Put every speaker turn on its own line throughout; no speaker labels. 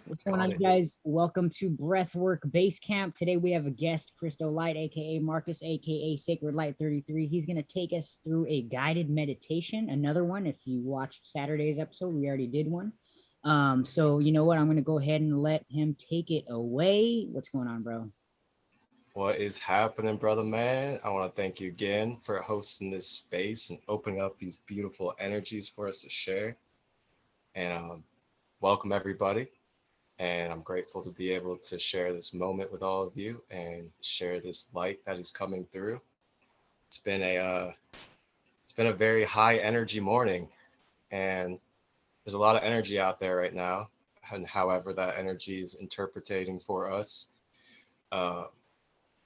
What's going on, you guys? Welcome to Breathwork Base Camp. Today we have a guest, Crystal Light, aka Marcus, aka Sacred Light 33. He's going to take us through a guided meditation. Another one. If you watched Saturday's episode, we already did one. So you know what? I'm going to go ahead and let him take it away. What's going on, bro?
What is happening, brother man? I want to thank you again for hosting this space and opening up these beautiful energies for us to share. And welcome, everybody. And I'm grateful to be able to share this moment with all of you and share this light that is coming through. It's been a it's been a very high energy morning, and there's a lot of energy out there right now. And however that energy is interpreting for us, uh,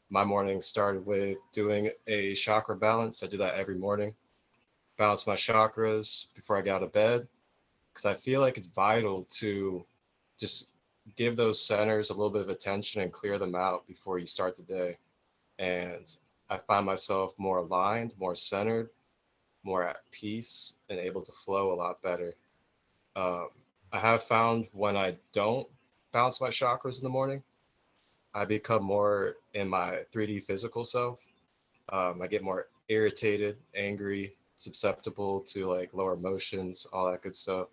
my morning started with doing a chakra balance. I do that every morning. Balance my chakras before I get out of bed because I feel like it's vital to just give those centers a little bit of attention and clear them out before you start the day. And I find myself more aligned, more centered, more at peace, and able to flow a lot better. Um, I have found when I don't balance my chakras in the morning, I become more in my 3D physical self. I get more irritated, angry, susceptible to like lower emotions, all that good stuff.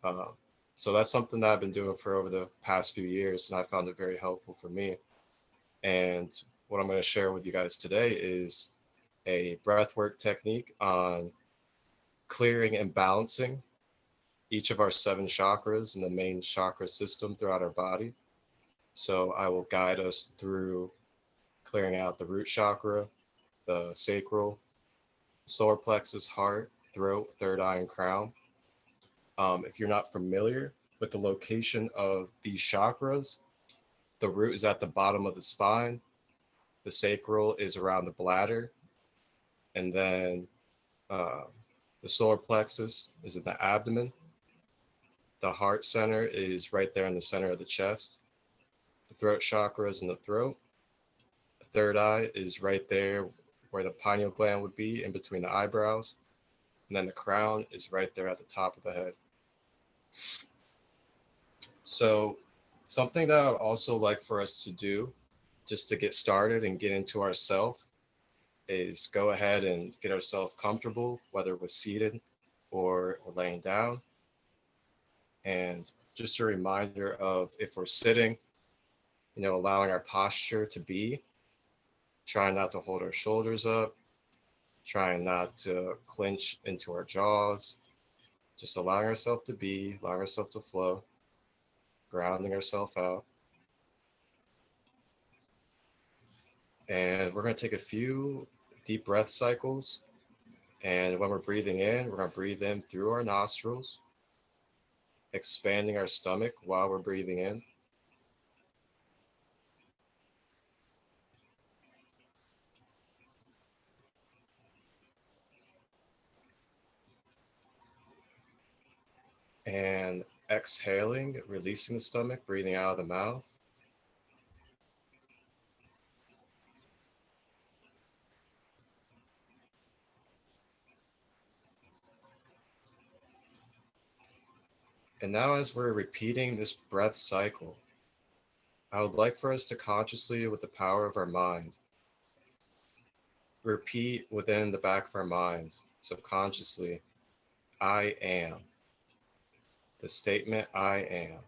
Uh, so that's something that I've been doing for over the past few years, and I found it very helpful for me. And what I'm going to share with you guys today is a breathwork technique on clearing and balancing each of our seven chakras in the main chakra system throughout our body. So I will guide us through clearing out the root chakra, the sacral, solar plexus, heart, throat, third eye, and crown. If you're not familiar with the location of these chakras, the root is at the bottom of the spine, the sacral is around the bladder, and then uh, the solar plexus is in the abdomen. The heart center is right there in the center of the chest. The throat chakra is in the throat. The third eye is right there where the pineal gland would be in between the eyebrows. And then the crown is right there at the top of the head. So, something that I would also like for us to do just to get started and get into ourself is go ahead and get ourselves comfortable, whether we're seated or laying down. And just a reminder of if we're sitting, allowing our posture to be, trying not to hold our shoulders up, trying not to clench into our jaws, just allowing ourselves to be, allowing ourselves to flow, grounding ourselves out. And we're going to take a few deep breath cycles. And when we're breathing in, we're going to breathe in through our nostrils, expanding our stomach while we're breathing in. And exhaling, releasing the stomach, breathing out of the mouth. And now, as we're repeating this breath cycle, I would like for us to consciously, with the power of our mind, repeat within the back of our minds, subconsciously, I am. The statement, I am.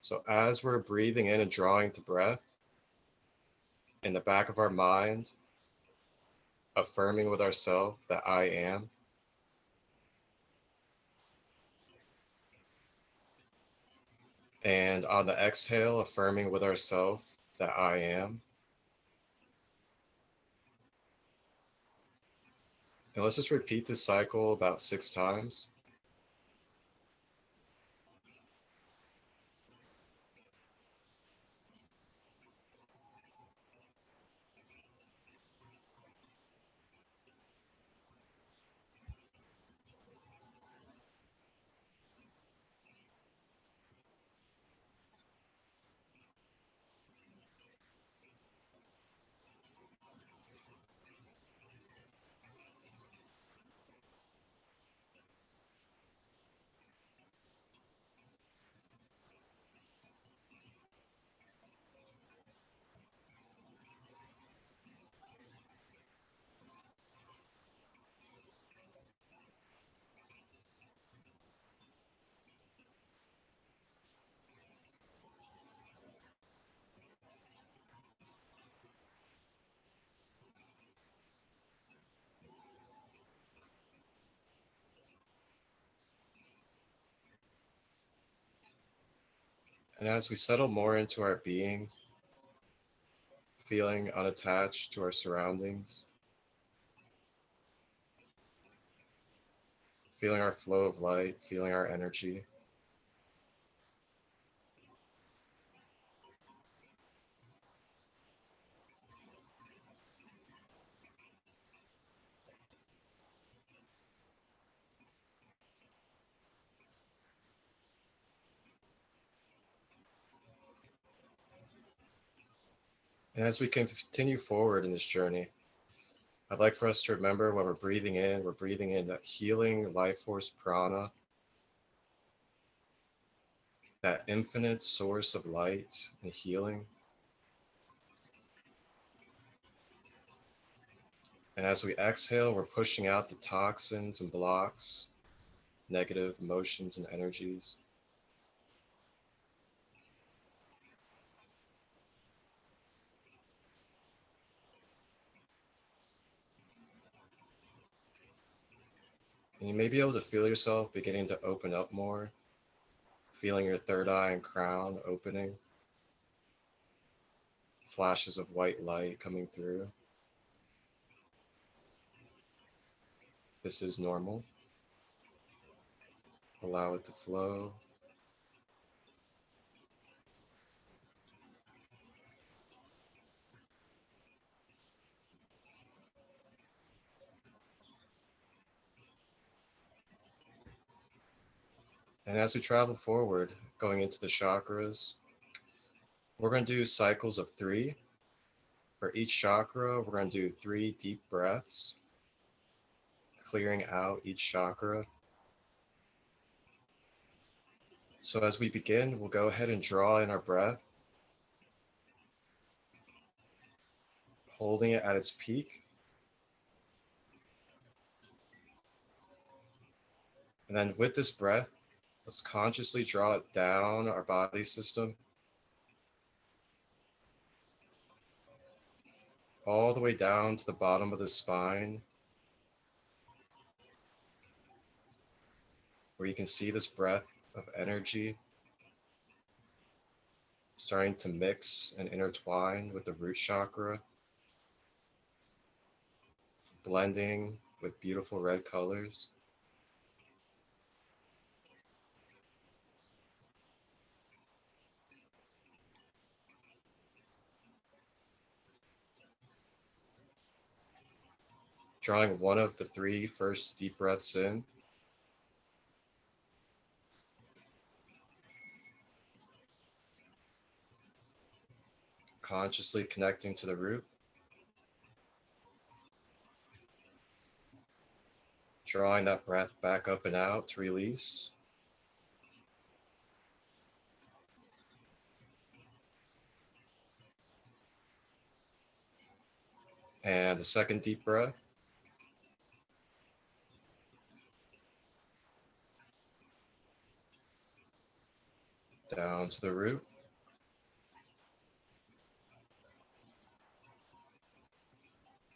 So, as we're breathing in and drawing the breath, in the back of our mind, affirming with ourselves that I am, and on the exhale, affirming with ourselves that I am. And let's just repeat this cycle about 6 times. And as we settle more into our being, feeling unattached to our surroundings, feeling our flow of light, feeling our energy. And as we continue forward in this journey, I'd like for us to remember when we're breathing in that healing life force prana, that infinite source of light and healing. And as we exhale, we're pushing out the toxins and blocks, negative emotions and energies. And you may be able to feel yourself beginning to open up more, feeling your third eye and crown opening, flashes of white light coming through. This is normal. Allow it to flow. And as we travel forward, going into the chakras, we're going to do cycles of 3. For each chakra, we're going to do 3 deep breaths, clearing out each chakra. So as we begin, we'll go ahead and draw in our breath, holding it at its peak. And then with this breath, let's consciously draw it down our body system, all the way down to the bottom of the spine, where you can see this breath of energy starting to mix and intertwine with the root chakra, blending with beautiful red colors. Drawing one of the 3 first deep breaths in, consciously connecting to the root, drawing that breath back up and out to release. And the second deep breath, down to the root.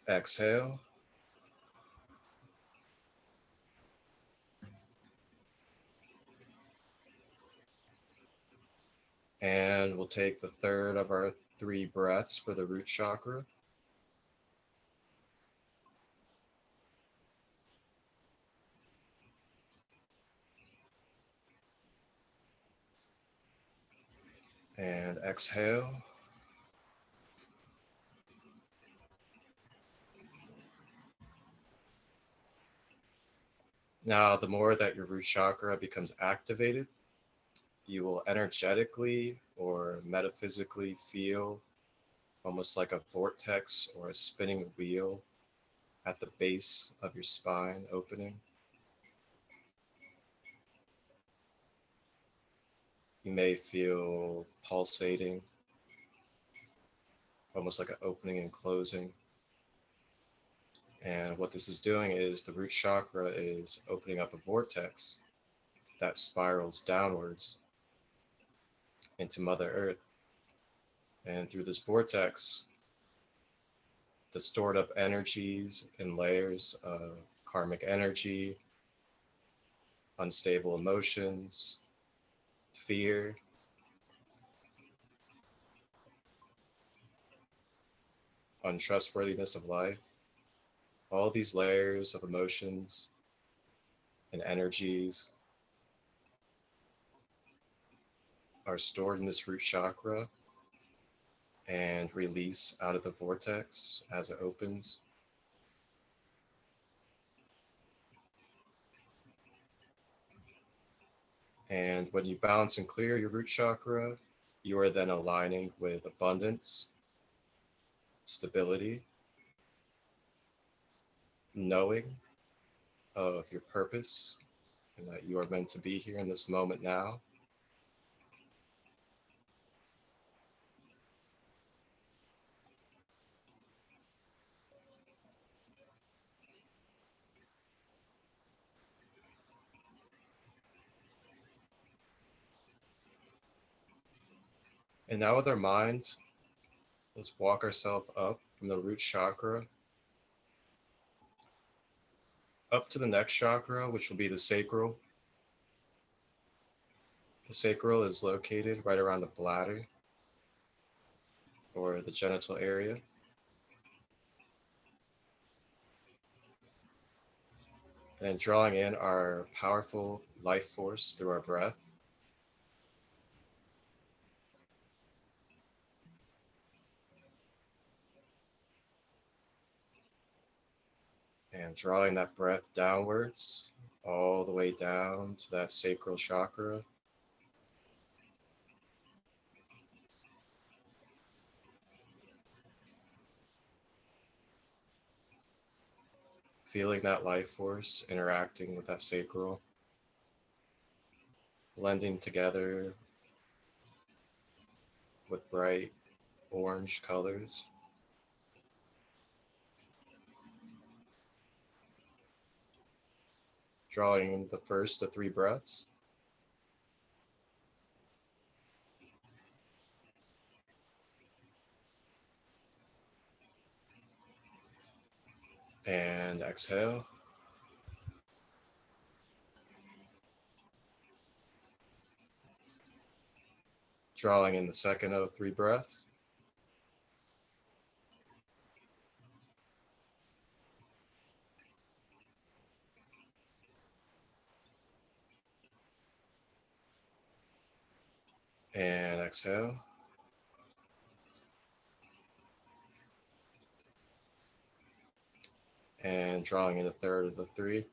Exhale. And we'll take the third of our 3 breaths for the root chakra. And exhale. Now, the more that your root chakra becomes activated, you will energetically or metaphysically feel almost like a vortex or a spinning wheel at the base of your spine opening. You may feel pulsating, almost like an opening and closing. And what this is doing is the root chakra is opening up a vortex that spirals downwards into Mother Earth. And through this vortex, the stored up energies and layers of karmic energy, unstable emotions, fear, untrustworthiness of life, all these layers of emotions and energies are stored in this root chakra and release out of the vortex as it opens. And when you balance and clear your root chakra, you are then aligning with abundance, stability, knowing of your purpose, and that you are meant to be here in this moment now. And now with our mind, let's walk ourselves up from the root chakra up to the next chakra, which will be the sacral. The sacral is located right around the bladder or the genital area. And drawing in our powerful life force through our breath. And drawing that breath downwards, all the way down to that sacral chakra. Feeling that life force interacting with that sacral, blending together with bright orange colors. Drawing the first of 3 breaths. And exhale. Drawing in the second of 3 breaths. And exhale. And drawing in the third of the 3.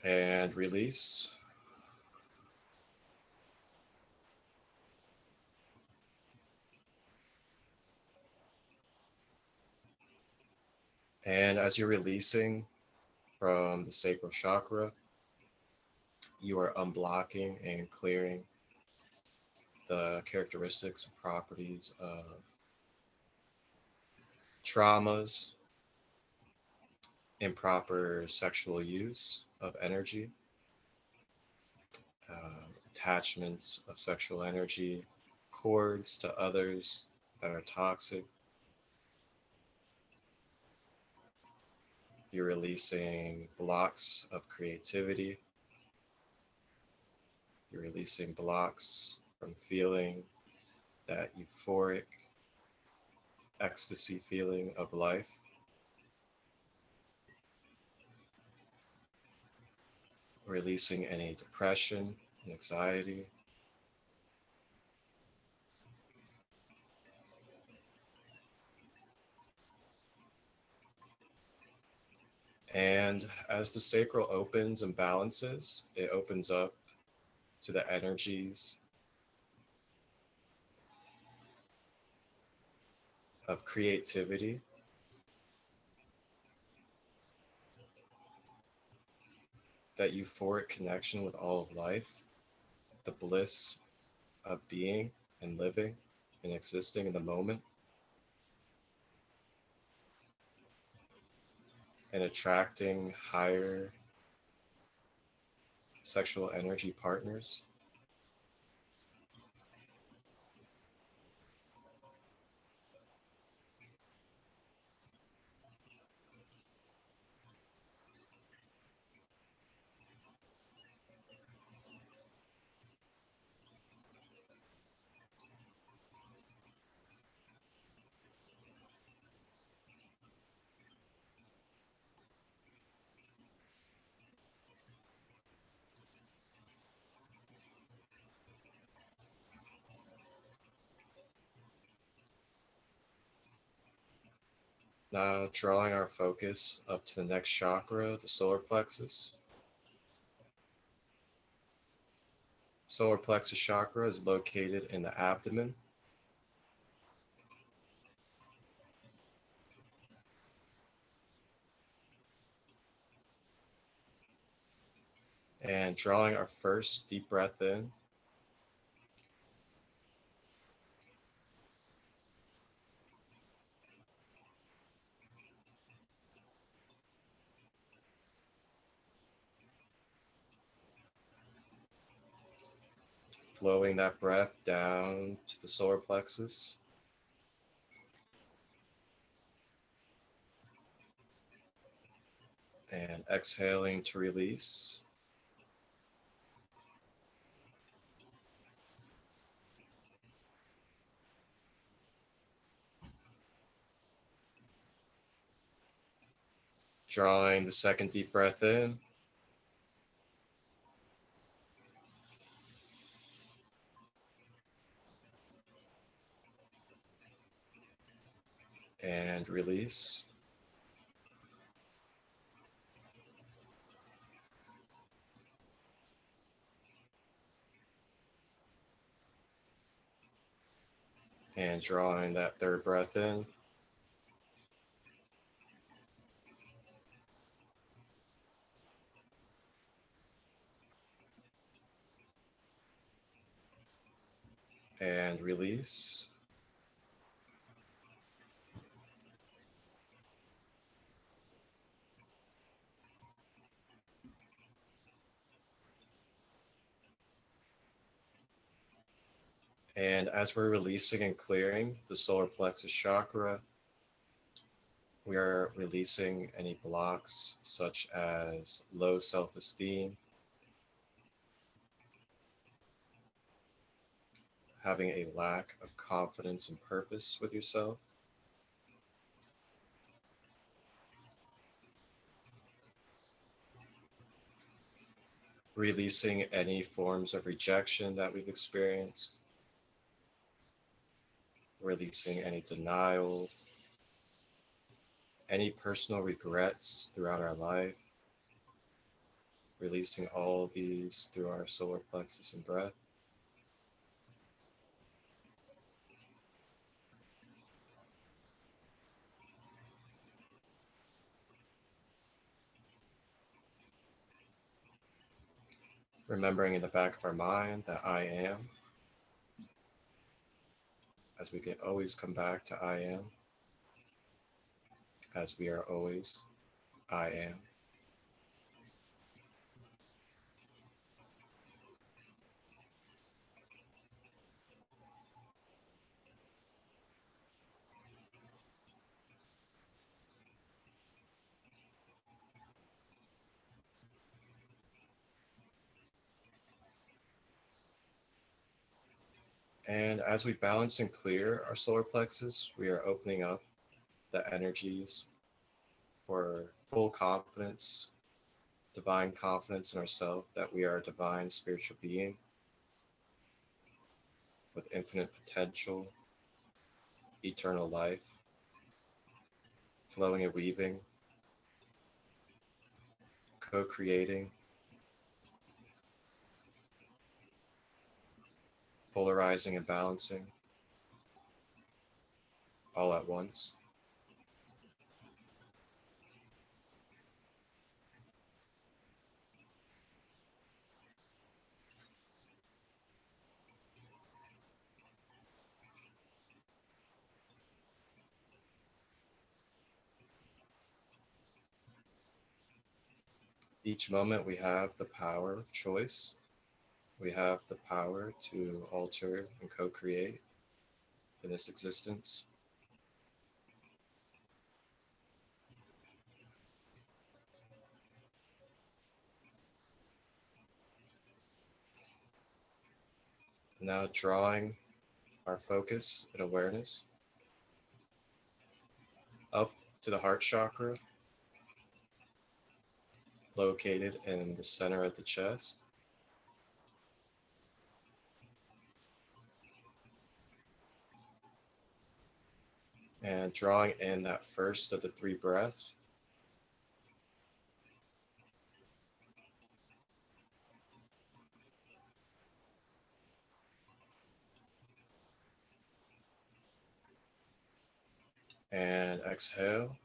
And release. And as you're releasing from the sacral chakra, you are unblocking and clearing the characteristics and properties of traumas, improper sexual use of energy, attachments of sexual energy, cords to others that are toxic. You're releasing blocks of creativity. You're releasing blocks from feeling that euphoric ecstasy feeling of life. Releasing any depression, anxiety. And as the sacral opens and balances, it opens up to the energies of creativity, that euphoric connection with all of life, the bliss of being and living and existing in the moment, and attracting higher sexual energy partners. Now drawing our focus up to the next chakra, the solar plexus. Solar plexus chakra is located in the abdomen. And drawing our first deep breath in. Flowing that breath down to the solar plexus. And exhaling to release. Drawing the second deep breath in. And release. And drawing that third breath in. And release. And as we're releasing and clearing the solar plexus chakra, we are releasing any blocks such as low self-esteem, having a lack of confidence and purpose with yourself, releasing any forms of rejection that we've experienced, releasing any denial, any personal regrets throughout our life, releasing all of these through our solar plexus and breath. Remembering in the back of our mind that I am, as we can always come back to I am, as we are always I am. And as we balance and clear our solar plexus, we are opening up the energies for full confidence, divine confidence in ourselves that we are a divine spiritual being with infinite potential, eternal life, flowing and weaving, co-creating, polarizing and balancing all at once. Each moment we have the power of choice. We have the power to alter and co-create in this existence. Now drawing our focus and awareness up to the heart chakra, located in the center of the chest. And drawing in that first of the three breaths. And exhale.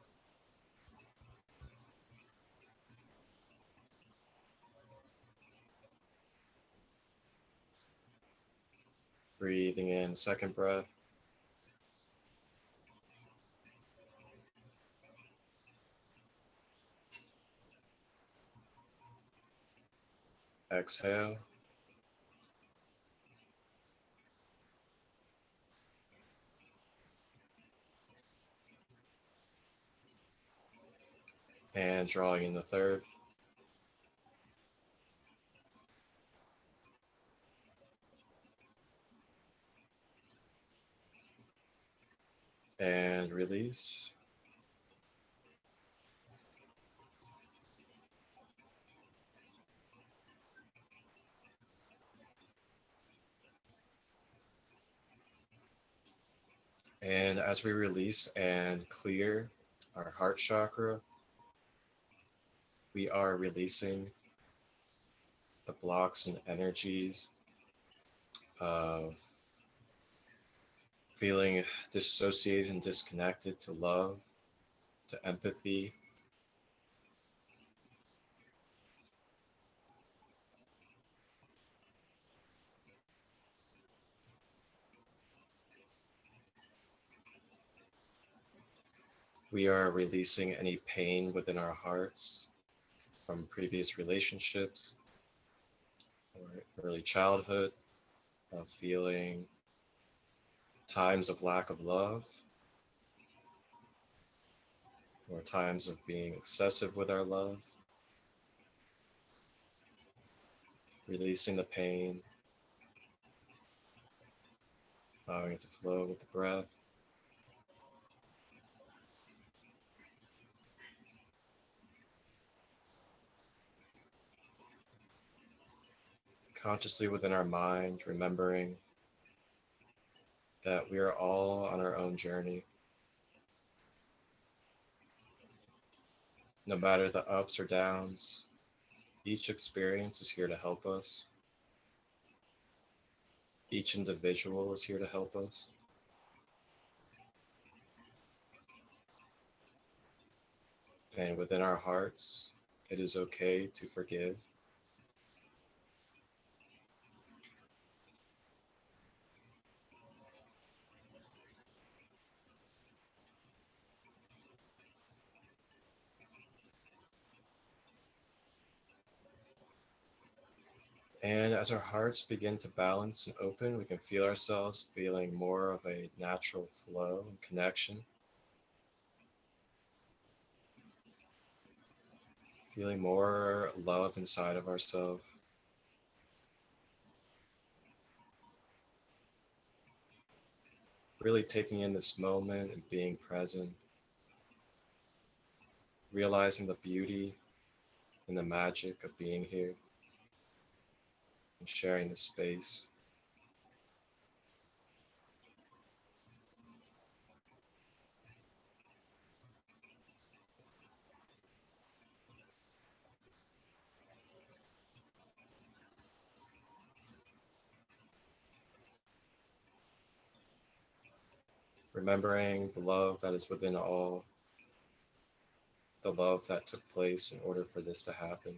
Breathing in second breath. Exhale. And drawing in the third. And release. And as we release and clear our heart chakra, we are releasing the blocks and energies of feeling dissociated and disconnected to love, to empathy. We are releasing any pain within our hearts from previous relationships or early childhood, of feeling times of lack of love or times of being excessive with our love, releasing the pain, allowing it to flow with the breath. Consciously within our mind, remembering that we are all on our own journey. No matter the ups or downs, each experience is here to help us. Each individual is here to help us. And within our hearts, it is okay to forgive. And as our hearts begin to balance and open, we can feel ourselves feeling more of a natural flow and connection, feeling more love inside of ourselves, really taking in this moment and being present, realizing the beauty and the magic of being here and sharing the space. Remembering the love that is within all, the love that took place in order for this to happen.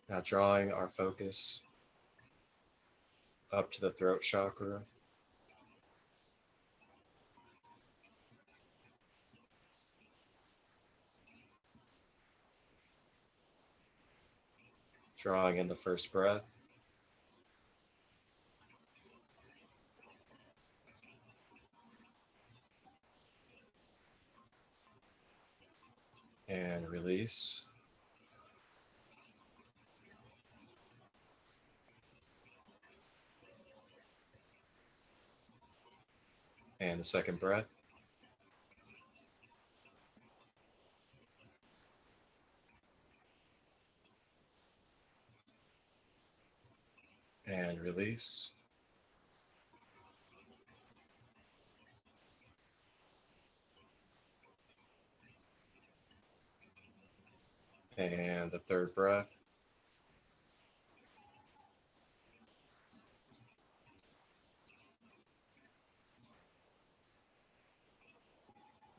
Now drawing our focus up to the throat chakra, drawing in the first breath, and release. And the second breath, And release. And the third breath.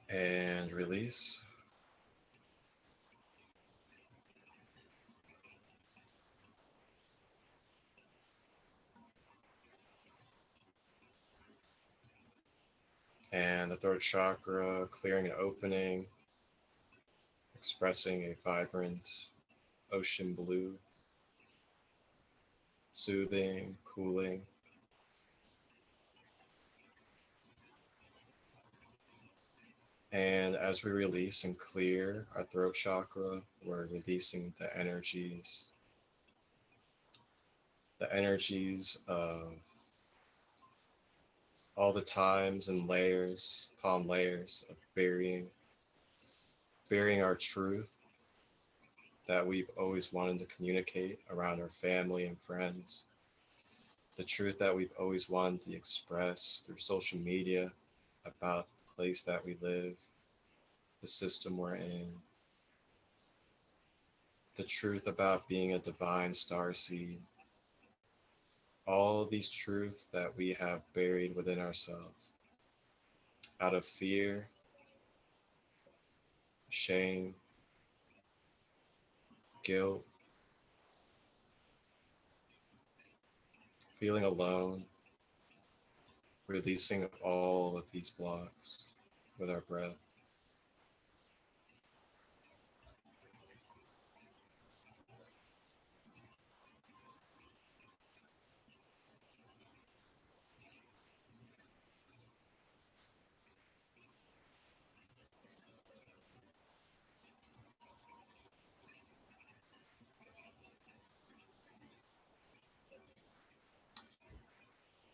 And release. And the throat chakra, clearing and opening, expressing a vibrant ocean blue, soothing, cooling. And as we release and clear our throat chakra, we're releasing the energies of all the times and layers upon layers of burying our truth that we've always wanted to communicate around our family and friends, the truth that we've always wanted to express through social media about the place that we live, the system we're in, the truth about being a divine star seed, all these truths that we have buried within ourselves out of fear, shame, guilt, feeling alone, releasing all of these blocks with our breath.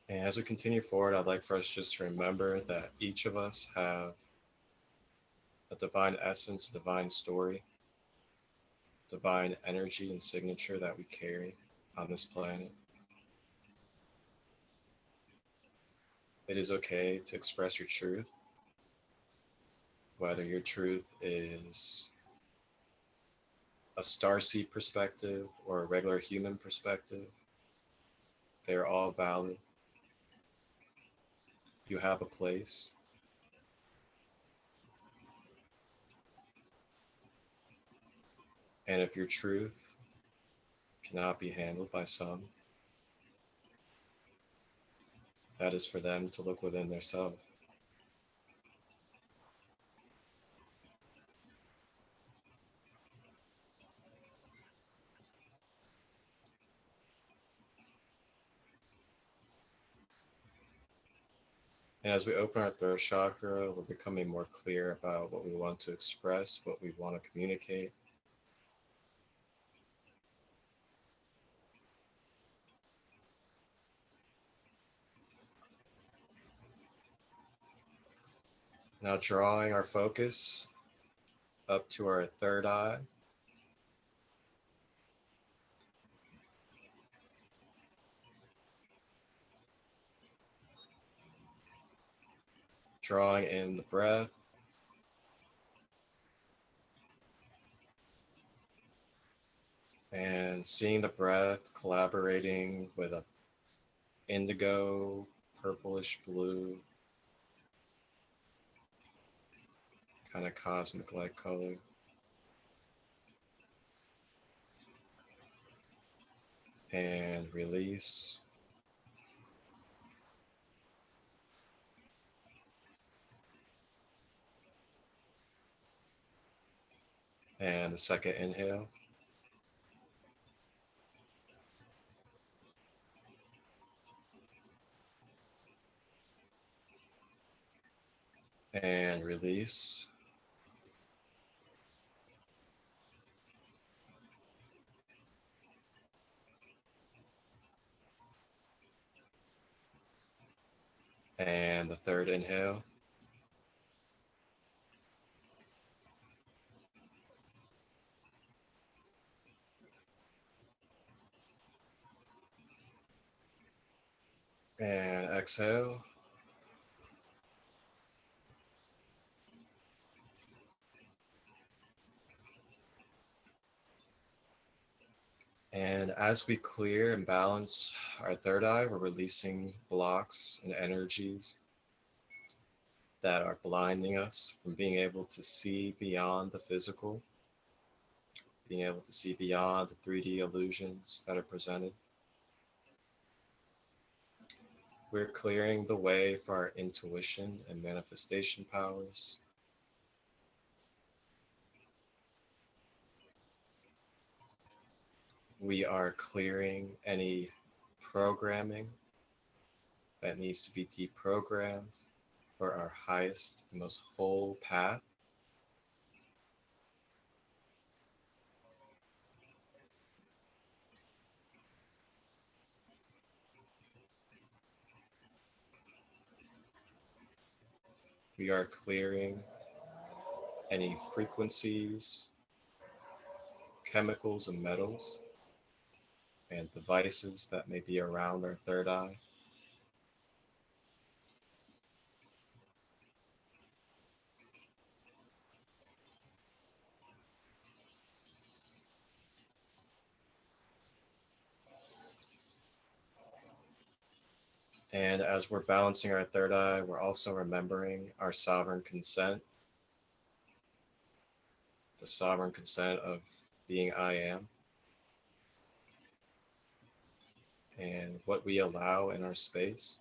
And as we continue forward, I'd like for us just to remember that each of us have a divine essence, a divine story, divine energy and signature that we carry on this planet. It is okay to express your truth, whether your truth is a starseed perspective or a regular human perspective. They're all valid. You have a place. And if your truth cannot be handled by some, that is for them to look within their self. And as we open our throat chakra, we're becoming more clear about what we want to express, what we want to communicate. Now drawing our focus up to our third eye. Drawing in the breath. And seeing the breath collaborating with a indigo, purplish blue, kind of cosmic like color. And release. And the second inhale. And release. And the third inhale. And exhale. And as we clear and balance our third eye, we're releasing blocks and energies that are blinding us from being able to see beyond the physical, being able to see beyond the 3D illusions that are presented. We're clearing the way for our intuition and manifestation powers. We are clearing any programming that needs to be deprogrammed for our highest and most whole path. We are clearing any frequencies, chemicals, and metals and devices that may be around our third eye. And as we're balancing our third eye, we're also remembering our sovereign consent, the sovereign consent of being I am, and what we allow in our space,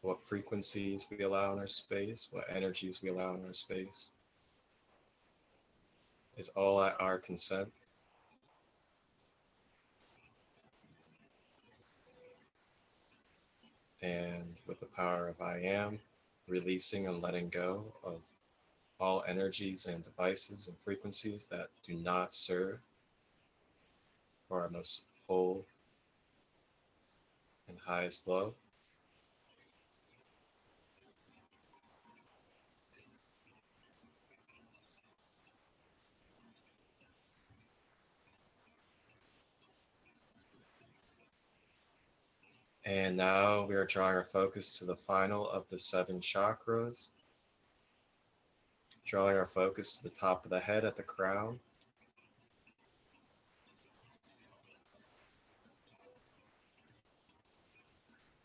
what frequencies we allow in our space, what energies we allow in our space, is all at our consent. And with the power of I am, releasing and letting go of all energies and devices and frequencies that do not serve for our most whole and highest love. And now we are drawing our focus to the final of the seven chakras, drawing our focus to the top of the head at the crown.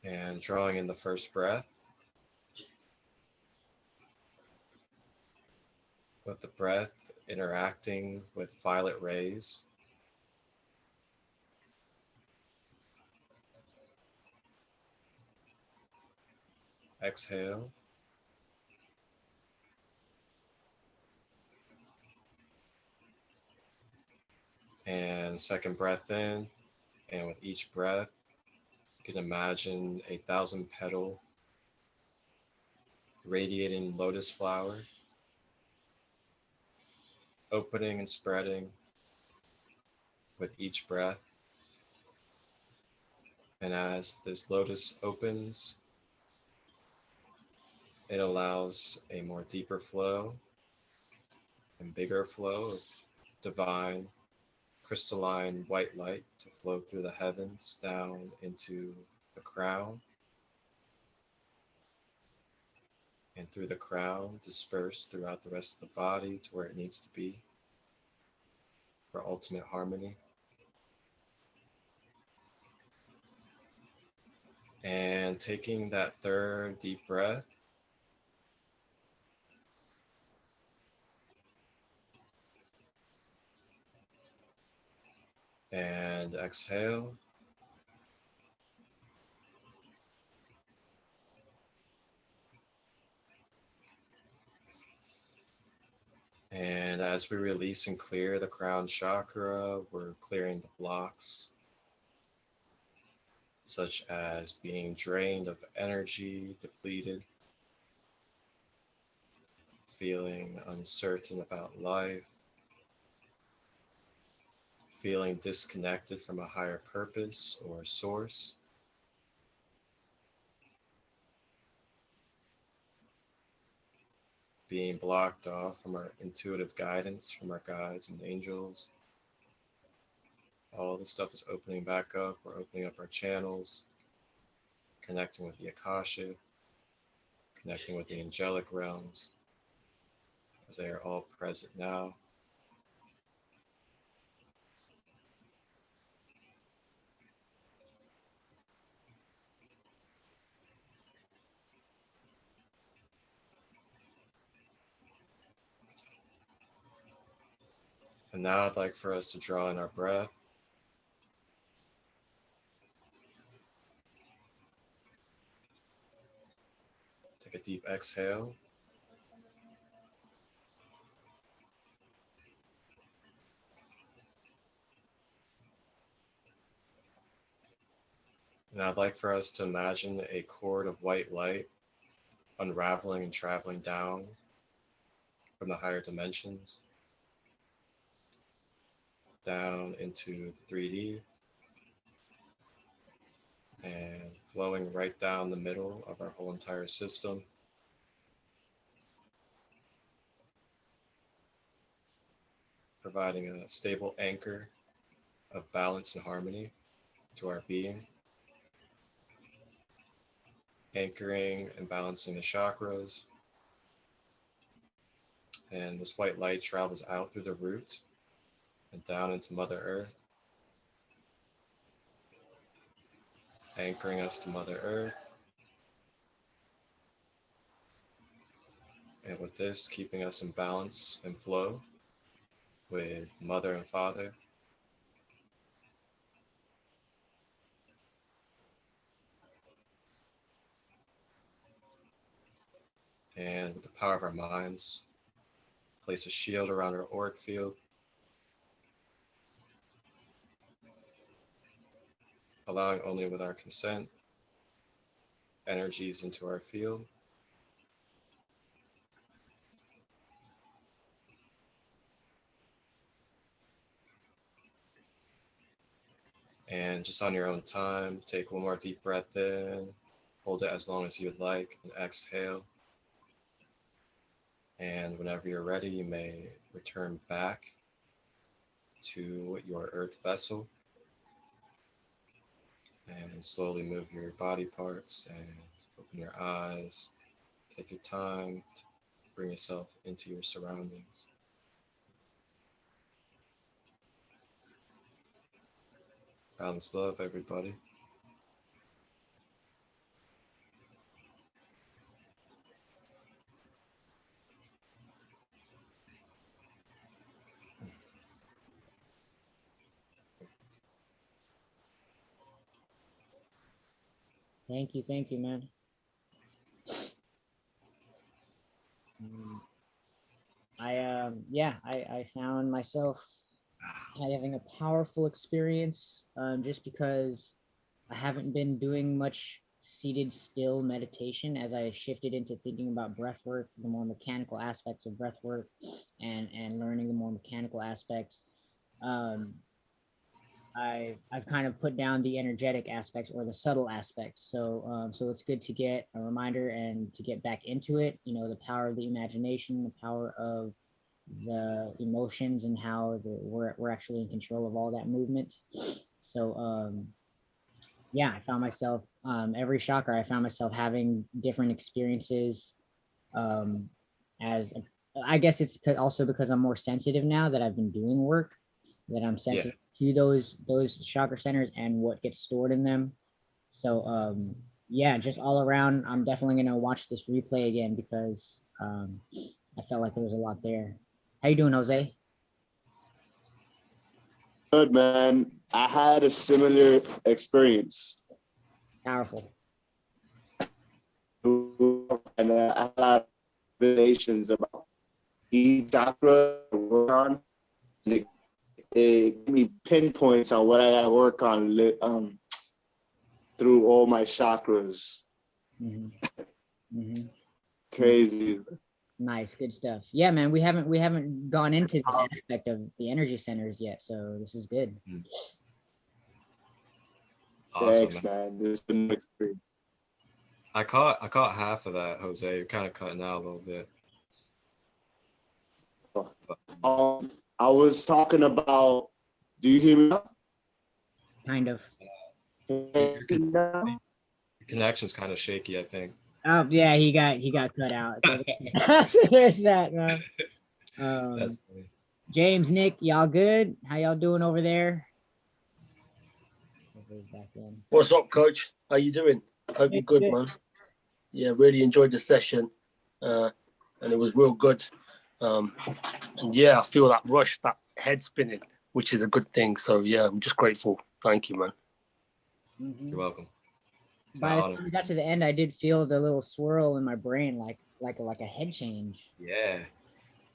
And drawing in the first breath, with the breath interacting with violet rays. Exhale. And second breath in. And with each breath, you can imagine a 1,000 petal radiating lotus flower, opening and spreading with each breath. And as this lotus opens, it allows a more deeper flow and bigger flow of divine, crystalline white light to flow through the heavens down into the crown, and through the crown disperse throughout the rest of the body to where it needs to be for ultimate harmony. And taking that third deep breath, and exhale. And as we release and clear the crown chakra, we're clearing the blocks, such as being drained of energy, depleted, feeling uncertain about life, feeling disconnected from a higher purpose or source, being blocked off from our intuitive guidance from our guides and angels. All this stuff is opening back up. We're opening up our channels. connecting with the Akasha, connecting with the angelic realms, as they are all present now. And now I'd like for us to draw in our breath. Take a deep exhale. And I'd like for us to imagine a cord of white light unraveling and traveling down from the higher dimensions down into 3D and flowing right down the middle of our whole entire system, providing a stable anchor of balance and harmony to our being, anchoring and balancing the chakras. And this white light travels out through the root and down into Mother Earth, anchoring us to Mother Earth. And with this, keeping us in balance and flow with Mother and Father. And with the power of our minds, place a shield around our auric field, allowing only with our consent energies into our field. And just on your own time, take one more deep breath in, hold it as long as you would like, and exhale. And whenever you're ready, you may return back to your earth vessel and slowly move your body parts and open your eyes. Take your time to bring yourself into your surroundings. Balance love, everybody.
Thank you, man. I found myself having a powerful experience just because I haven't been doing much seated still meditation as I shifted into thinking about breath work, the more mechanical aspects of breath work, and learning the more mechanical aspects. Um, I've kind of put down the energetic aspects or the subtle aspects. So it's good to get a reminder and to get back into it. You know, the power of the imagination, the power of the emotions, and how we're actually in control of all that movement. So yeah, I found myself every chakra. I found myself having different experiences. Um, as I guess it's also because I'm more sensitive now that I've been doing work, that I'm sensitive to those chakra centers and what gets stored in them. So yeah, just all around, I'm definitely gonna watch this replay again because I felt like there was a lot there. How you doing, Jose?
Good, man. I had a similar experience.
Powerful.
And I had a lot of revelations about each chakra to work on. And it gave me pinpoints on what I got to work on through all my chakras.
Mm-hmm. Mm-hmm.
Crazy.
Nice, good stuff. Yeah, man, we haven't gone into this aspect of the energy centers yet, so this is good.
Awesome,
Thanks, man. This has been an experience.
I caught half of that, Jose. You're kind of cutting out a little bit.
I was talking about. Do you hear me now?
Kind of.
You're The connection's kind of shaky, I think.
Oh yeah, he got cut out. So, so there's that, man.
That's funny.
James, Nick, y'all good? How y'all doing over there? Back in.
What's up, Coach? How you doing? Hope you're good, man. Yeah, really enjoyed the session, and it was real good. And yeah, I feel that rush, that head spinning, which is a good thing. So yeah, I'm just grateful. Thank you, man.
You're welcome.
By the time we got to the end, I did feel the little swirl in my brain, like a head change.
Yeah.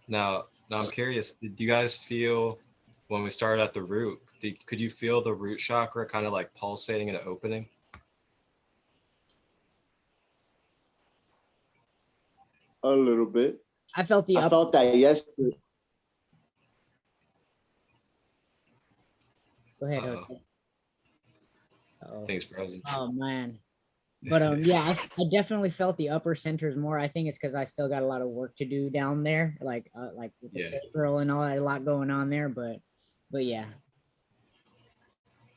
Now I'm curious. Did you guys feel when we started at the root? Could you feel the root chakra kind of like pulsating and opening?
A little bit.
I felt
that yesterday.
Go ahead.
Things frozen.
Oh man. But yeah, I definitely felt the upper centers more. I think it's because I still got a lot of work to do down there, like with the sacral and all that, a lot going on there. But yeah.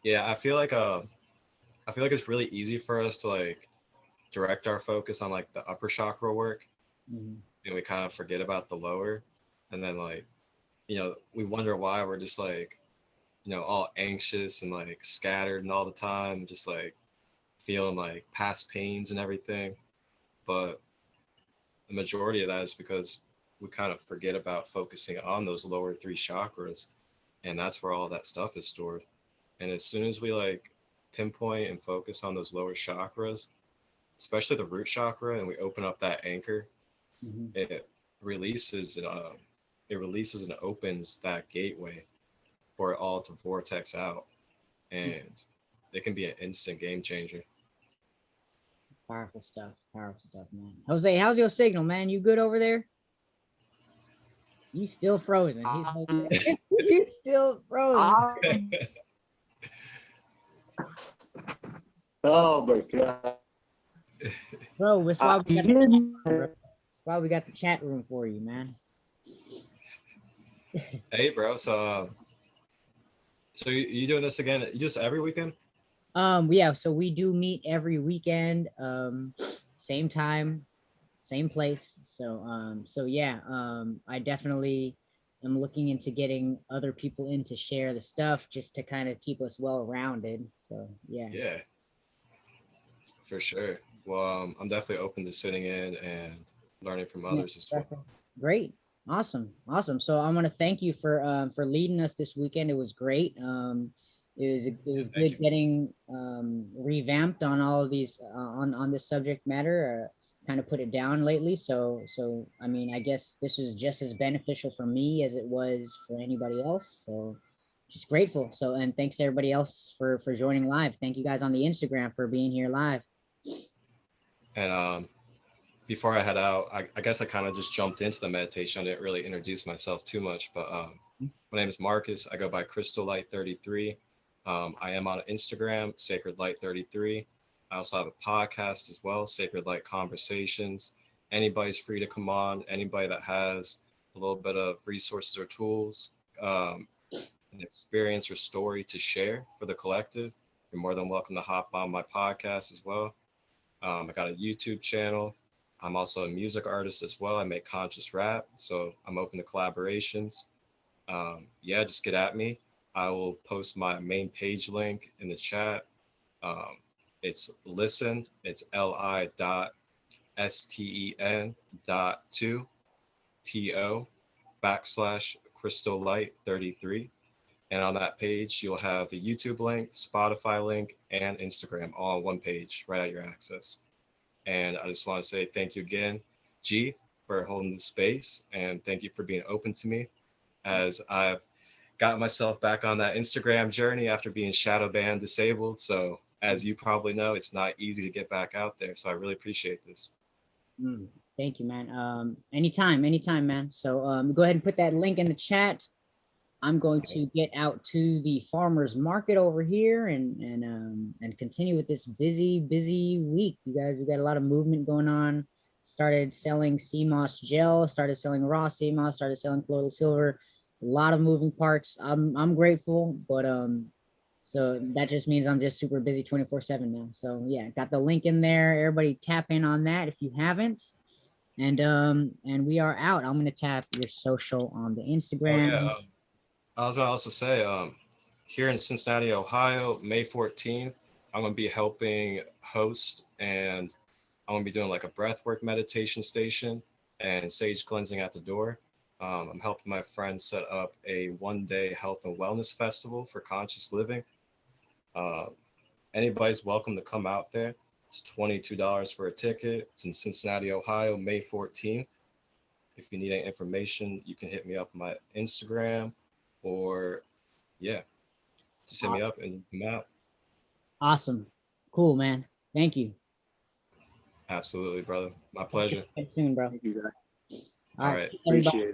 Yeah, I feel like it's really easy for us to like direct our focus on like the upper chakra work, and we kind of forget about the lower, and then like, we wonder why we're just like, all anxious and like scattered and all the time, just like feeling like past pains and everything. But the majority of that is because we kind of forget about focusing on those lower three chakras, and that's where all that stuff is stored. And as soon as we like pinpoint and focus on those lower chakras, especially the root chakra, and we open up that anchor, it releases and opens that gateway for it all to vortex out, and it can be an instant game changer.
Powerful stuff, man. Jose, how's your signal, man? You good over there? You still frozen. You still frozen.
Oh my god.
Bro, that's why we got the chat room for you, man.
Hey, bro. So you doing this again? You just every weekend?
Yeah, so we do meet every weekend, same time, same place. So yeah, I definitely am looking into getting other people in to share the stuff just to kind of keep us well rounded. So yeah.
Yeah, for sure. Well, I'm definitely open to sitting in and learning from others as well.
Great. Awesome. So I want to thank you for leading us this weekend. It was great. It was good getting revamped on all of these on this subject matter. Kind of put it down lately. So I mean, I guess this was just as beneficial for me as it was for anybody else. So just grateful. So, and thanks to everybody else for joining live. Thank you guys on the Instagram for being here live.
And before I head out, I guess I kind of just jumped into the meditation. I didn't really introduce myself too much, but my name is Marcus. I go by Crystal Light 33. I am on Instagram, Sacred Light 33. I also have a podcast as well, Sacred Light Conversations. Anybody's free to come on. Anybody that has a little bit of resources or tools, an experience or story to share for the collective, you're more than welcome to hop on my podcast as well. I got a YouTube channel. I'm also a music artist as well. I make conscious rap, so I'm open to collaborations. Yeah, just get at me. I will post my main page link in the chat. It's li.sten. It's li.sten.to/Crystal Light 33. And on that page, you'll have the YouTube link, Spotify link, and Instagram all on one page right at your access. And I just want to say thank you again, G, for holding the space. And thank you for being open to me as I've got myself back on that Instagram journey after being shadow banned, disabled. So as you probably know, it's not easy to get back out there. So I really appreciate this.
Thank you, man. Anytime, man. So go ahead and put that link in the chat. I'm going to get out to the farmer's market over here and continue with this busy week. You guys, we got a lot of movement going on. Started selling sea moss gel, started selling raw sea moss, started selling colloidal silver. A lot of moving parts. I'm grateful, but So that just means I'm just super busy 24/7 now. So yeah, got the link in there. Everybody tap in on that if you haven't. And we are out. I'm gonna tap your social on the
Oh
Instagram.
yeah. I was gonna also say, here in Cincinnati, Ohio, May 14th, I'm gonna be helping host, and I'm gonna be doing like a breathwork meditation station and sage cleansing at the door. I'm helping my friend set up a 1-day health and wellness festival for conscious living. Uh, Anybody's welcome to come out there. It's $22 for a ticket. It's in Cincinnati, Ohio, May 14th. If you need any information, you can hit me up on my Instagram, or yeah, just hit me up and come out.
Awesome. Cool, man. Thank you.
Absolutely, brother. My pleasure.
Soon, bro.
Thank you, guys.
All
All
right.
right.
Everybody.
Appreciate it.